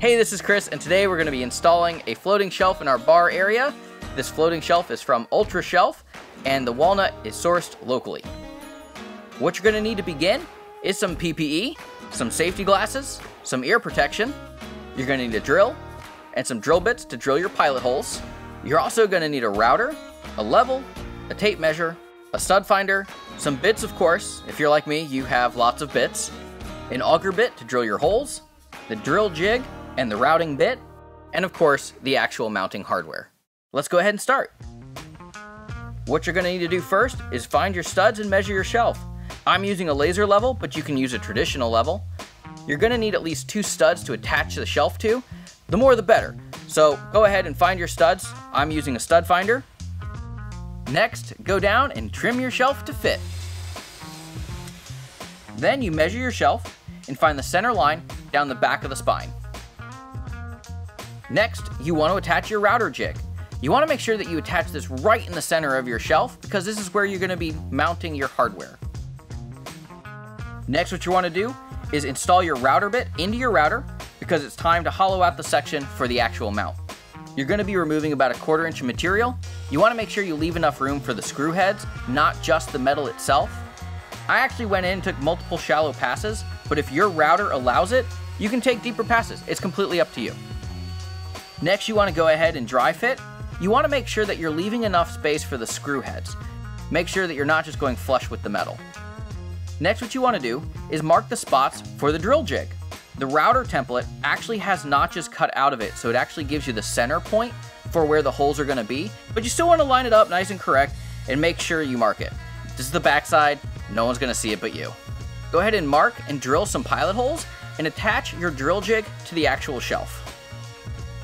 Hey, this is Chris, and today we're going to be installing a floating shelf in our bar area. This floating shelf is from Ultra Shelf, and the walnut is sourced locally. What you're going to need to begin is some PPE, some safety glasses, some ear protection. You're going to need a drill, and some drill bits to drill your pilot holes. You're also going to need a router, a level, a tape measure, a stud finder, some bits of course. If you're like me, you have lots of bits. An auger bit to drill your holes, the drill jig, and the routing bit, and of course, the actual mounting hardware. Let's go ahead and start. What you're going to need to do first is find your studs and measure your shelf. I'm using a laser level, but you can use a traditional level. You're going to need at least 2 studs to attach the shelf to. The more the better. So go ahead and find your studs. I'm using a stud finder. Next, go down and trim your shelf to fit. Then you measure your shelf and find the center line down the back of the spine. Next, you want to attach your router jig. You want to make sure that you attach this right in the center of your shelf because this is where you're going to be mounting your hardware. Next, what you want to do is install your router bit into your router because it's time to hollow out the section for the actual mount. You're going to be removing about 1/4 inch of material. You want to make sure you leave enough room for the screw heads, not just the metal itself. I actually went in and took multiple shallow passes, but if your router allows it, you can take deeper passes. It's completely up to you. Next, you want to go ahead and dry fit. You want to make sure that you're leaving enough space for the screw heads. Make sure that you're not just going flush with the metal. Next, what you want to do is mark the spots for the drill jig. The router template actually has notches cut out of it, so it actually gives you the center point for where the holes are going to be, but you still want to line it up nice and correct and make sure you mark it. This is the backside, no one's going to see it but you. Go ahead and mark and drill some pilot holes and attach your drill jig to the actual shelf.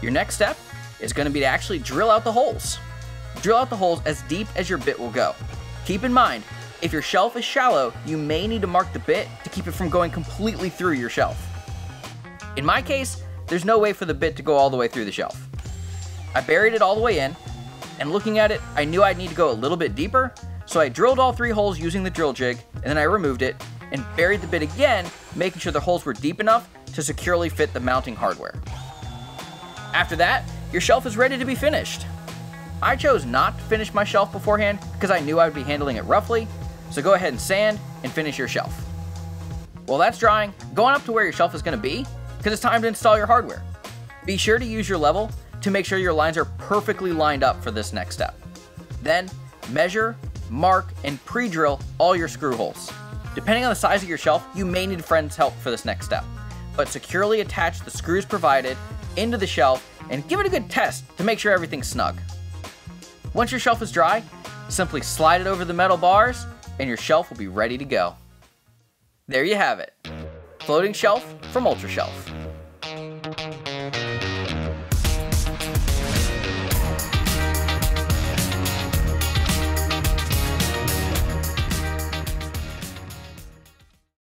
Your next step is going to be to actually drill out the holes. Drill out the holes as deep as your bit will go. Keep in mind, if your shelf is shallow, you may need to mark the bit to keep it from going completely through your shelf. In my case, there's no way for the bit to go all the way through the shelf. I buried it all the way in, and looking at it, I knew I'd need to go a little bit deeper, so I drilled all 3 holes using the drill jig, and then I removed it and buried the bit again, making sure the holes were deep enough to securely fit the mounting hardware. After that, your shelf is ready to be finished. I chose not to finish my shelf beforehand because I knew I would be handling it roughly, so go ahead and sand and finish your shelf. While that's drying, go on up to where your shelf is going to be because it's time to install your hardware. Be sure to use your level to make sure your lines are perfectly lined up for this next step. Then, measure, mark, and pre-drill all your screw holes. Depending on the size of your shelf, you may need a friend's help for this next step, but securely attach the screws provided into the shelf and give it a good test to make sure everything's snug. Once your shelf is dry, simply slide it over the metal bars and your shelf will be ready to go. There you have it. Floating shelf from Ultra Shelf.